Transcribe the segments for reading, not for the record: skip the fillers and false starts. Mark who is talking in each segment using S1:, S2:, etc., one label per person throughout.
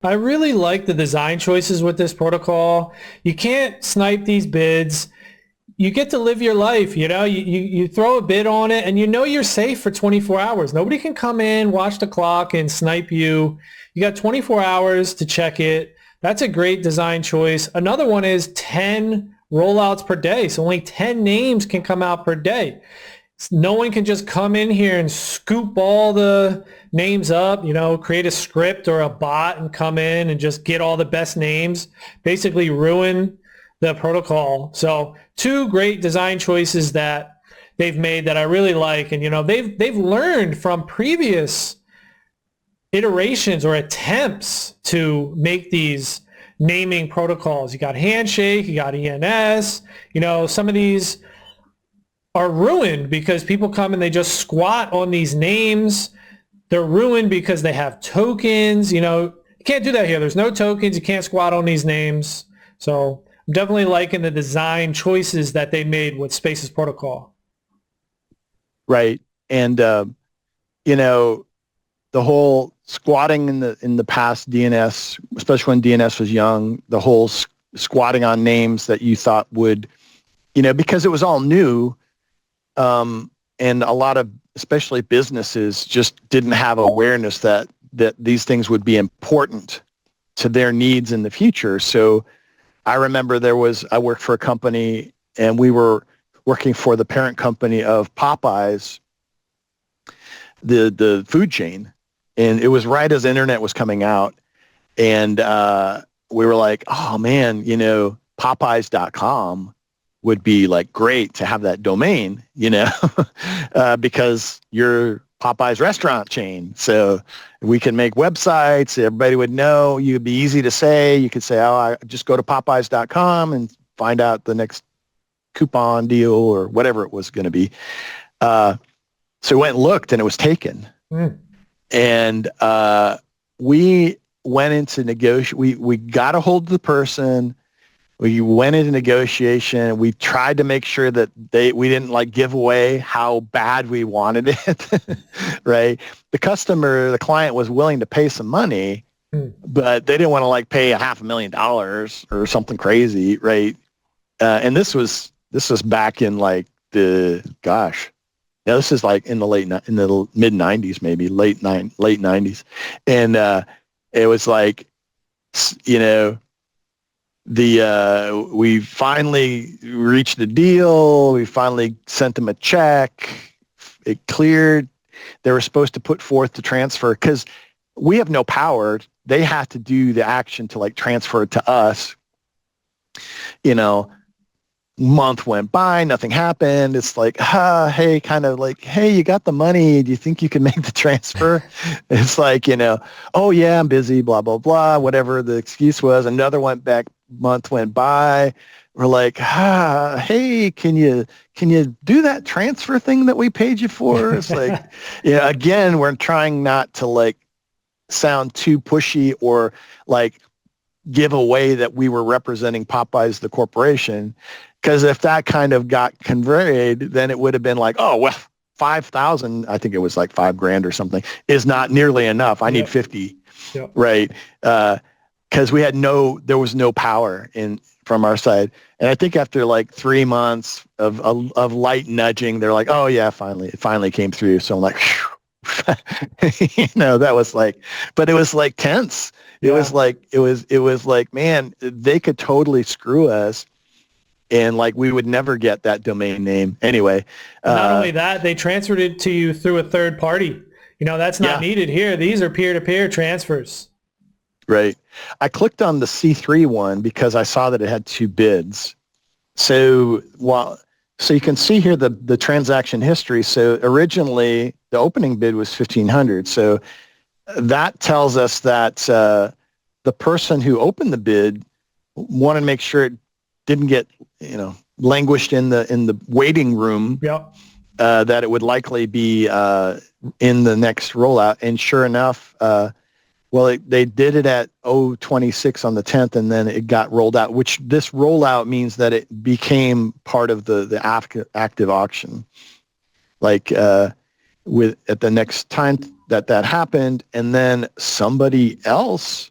S1: I really like the design choices with this protocol. You can't snipe these bids. You get to live your life, you throw a bid on it and you're safe for 24 hours. Nobody can come in, watch the clock and snipe you. You got 24 hours to check it. That's a great design choice. Another one is 10 rollouts per day. So only 10 names can come out per day. No one can just come in here and scoop all the names up, create a script or a bot and come in and just get all the best names, basically ruin the protocol. So two great design choices that they've made that I really like. And, they've learned from previous iterations or attempts to make these naming protocols. You got Handshake, you got ENS, some of these are ruined because people come and they just squat on these names. They're ruined because they have tokens. You can't do that here. There's no tokens. You can't squat on these names. So I'm definitely liking the design choices that they made with Spaces Protocol.
S2: Right. And, the whole squatting in the past DNS, especially when DNS was young, the whole squatting on names that you thought would, because it was all new, and a lot of, especially businesses, just didn't have awareness that these things would be important to their needs in the future. So I remember I worked for a company and we were working for the parent company of Popeyes, the food chain. And it was right as the internet was coming out. And we were like, oh man, Popeyes.com would be like great to have that domain, because you're Popeyes restaurant chain. So we can make websites. Everybody would know. You'd be easy to say. You could say, oh, I just go to Popeyes.com and find out the next coupon deal or whatever it was going to be. So we went and looked and it was taken. Mm. And we went into negotiation. We got a hold of the person. We went into negotiation. We tried to make sure that we didn't like give away how bad we wanted it, right? The client was willing to pay some money, but they didn't want to like pay $500,000 or something crazy, right? And this was back in like this is like in the mid 90s, maybe late 90s. And it was like, we finally reached a deal. We finally sent them a check. It cleared. They were supposed to put forth the transfer because we have no power. They have to do the action to like transfer it to us. Month went by, nothing happened. It's like, hey, kind of like, hey, you got the money. Do you think you can make the transfer? It's like, oh yeah, I'm busy, blah, blah, blah, whatever the excuse was. Another month went by. We're like, hey, can you do that transfer thing that we paid you for? It's like, again, we're trying not to like sound too pushy or like give away that we were representing Popeyes, the corporation. Because if that kind of got conveyed, then it would have been like, oh, well, 5,000, I think it was like $5,000 or something, is not nearly enough. I need 50, right? Because there was no power from our side. And I think after like 3 months of light nudging, they're like, oh yeah, it finally came through. So I'm like, that was like, but it was like tense. It was like, man, they could totally screw us. And like we would never get that domain name anyway.
S1: Not only that, they transferred it to you through a third party. That's not needed here. These are peer-to-peer transfers.
S2: Right. I clicked on the C3 one because I saw that it had 2 bids. So you can see here the transaction history. So originally the opening bid was 1,500. So that tells us that the person who opened the bid wanted to make sure it didn't get languished in the waiting room. That it would likely be in the next rollout. And sure enough, they did it at 026 on the 10th, and then it got rolled out. Which this rollout means that it became part of the active auction. Like at the next time that happened, and then somebody else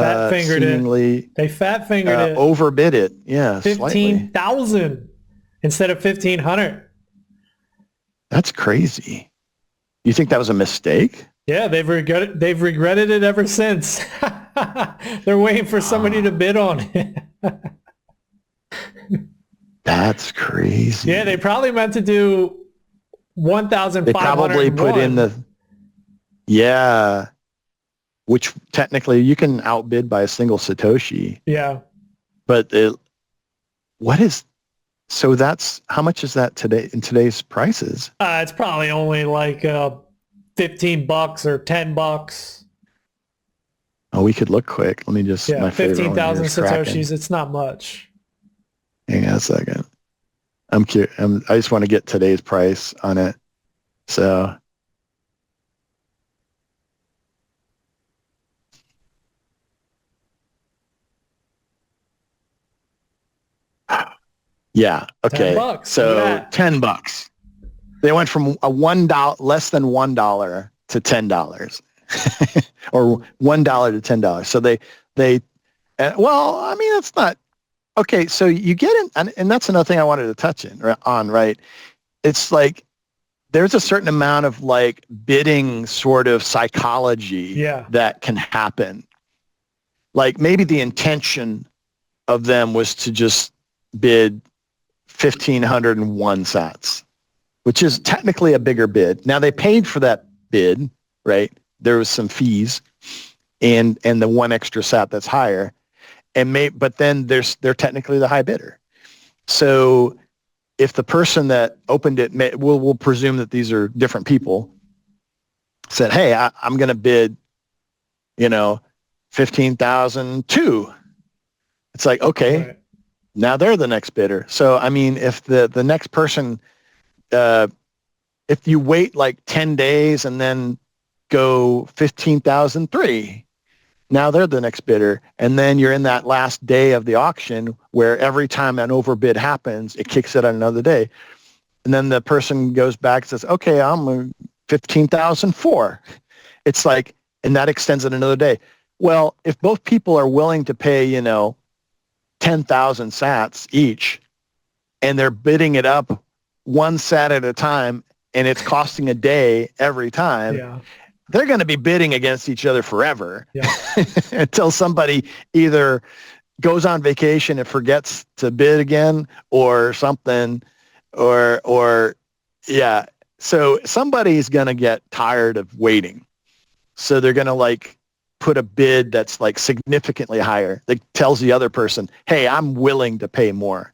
S1: Fat fingered
S2: seemingly
S1: it. They fat fingered it.
S2: overbid it. Yeah, slightly.
S1: 15,000 instead of 1,500.
S2: That's crazy. You think that was a mistake?
S1: Yeah, they've regretted it ever since. They're waiting for somebody to bid on it.
S2: That's crazy.
S1: Yeah, they probably meant to do 1,501.
S2: They probably put in which technically you can outbid by a single Satoshi.
S1: Yeah.
S2: But that's, how much is that today in today's prices?
S1: It's probably only like $15 or $10.
S2: Oh, we could look quick. Let me just, my
S1: 15,000 Satoshis.
S2: cracking.
S1: It's not much.
S2: Hang on a second. I'm curious. I just want to get today's price on it. So yeah. Okay.
S1: $10.
S2: So $10. They went from a less than $1 to $10 or $1 to $10. So well, I mean, it's not okay. So you get in, and that's another thing I wanted to touch on, right? It's like, there's a certain amount of like bidding sort of psychology that can happen. Like maybe the intention of them was to just bid 1,501 sats, which is technically a bigger bid. Now they paid for that bid, right? There was some fees and the one extra sat that's higher, but then they're technically the high bidder. So if the person that opened it, we'll presume that these are different people, said, hey, I'm going to bid, 15,002. It's like, okay, right. Now they're the next bidder. So, I mean, if the next person, if you wait like 10 days and then go 15,003, now they're the next bidder. And then you're in that last day of the auction where every time an overbid happens, it kicks it on another day. And then the person goes back and says, okay, I'm 15,004. It's like, and that extends it another day. Well, if both people are willing to pay, 10,000 sats each, and they're bidding it up one sat at a time, and it's costing a day every time, they're going to be bidding against each other forever until somebody either goes on vacation and forgets to bid again or something, or so somebody's going to get tired of waiting. So they're going to like put a bid that's like significantly higher that tells the other person, hey, I'm willing to pay more.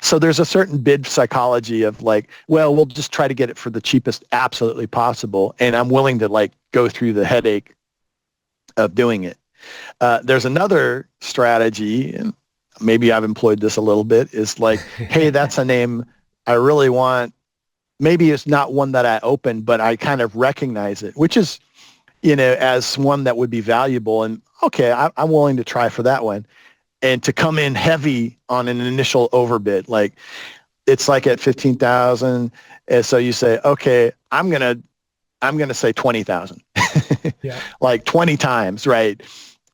S2: So there's a certain bid psychology of like, well, we'll just try to get it for the cheapest absolutely possible. And I'm willing to like go through the headache of doing it. There's another strategy, and maybe I've employed this a little bit, is like, hey, that's a name I really want. Maybe it's not one that I opened, but I kind of recognize it, which is, as one that would be valuable. And okay, I'm willing to try for that one. And to come in heavy on an initial overbid, like it's like at 15,000. And so you say, okay, I'm going to say 20,000, like 20 times. Right.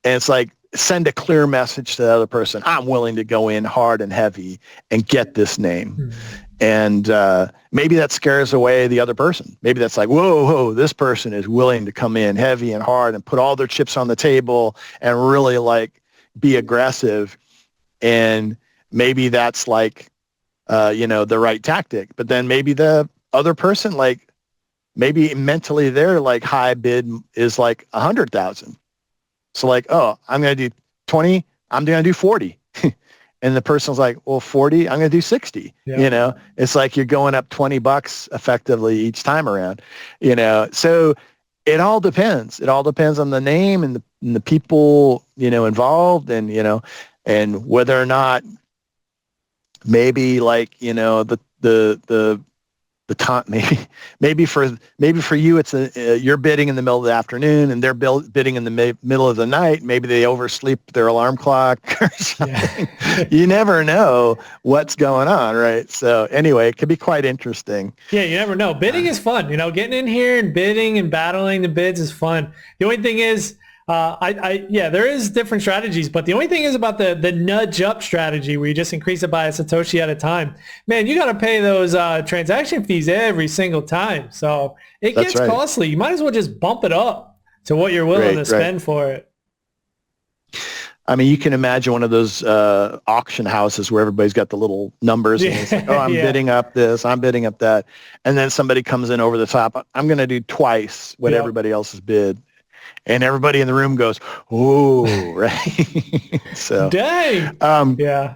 S2: And it's like, send a clear message to the other person. I'm willing to go in hard and heavy and get this name. Mm-hmm. And maybe that scares away the other person. Maybe that's like, whoa, this person is willing to come in heavy and hard and put all their chips on the table and really like be aggressive. And maybe that's like, the right tactic. But then maybe the other person, like maybe mentally their like high bid is like 100,000. So like, oh, I'm going to do 20. I'm going to do 40. And the person's like, well, 40, I'm going to do 60. It's like you're going up $20 effectively each time around, so it all depends. It all depends on the name and the people, involved, and, and whether or not maybe like, the time, maybe for you, it's you're bidding in the middle of the afternoon and they're bidding in the middle of the night. Maybe they oversleep their alarm clock or something. You never know what's going on, right? So anyway, it could be quite interesting.
S1: Yeah, you never know. Bidding is fun. Getting in here and bidding and battling the bids is fun. The only thing is, Yeah, there is different strategies, but the only thing is about the nudge up strategy where you just increase it by a Satoshi at a time. Man, you got to pay those transaction fees every single time. So it
S2: That's
S1: gets
S2: right.
S1: costly. You might as well just bump it up to what you're willing to spend for it.
S2: I mean, you can imagine one of those auction houses where everybody's got the little numbers and it's like, oh, I'm bidding up this, I'm bidding up that. And then somebody comes in over the top. I'm going to do twice what everybody else has bid. And everybody in the room goes, "Ooh!" Right? So,
S1: dang. Yeah.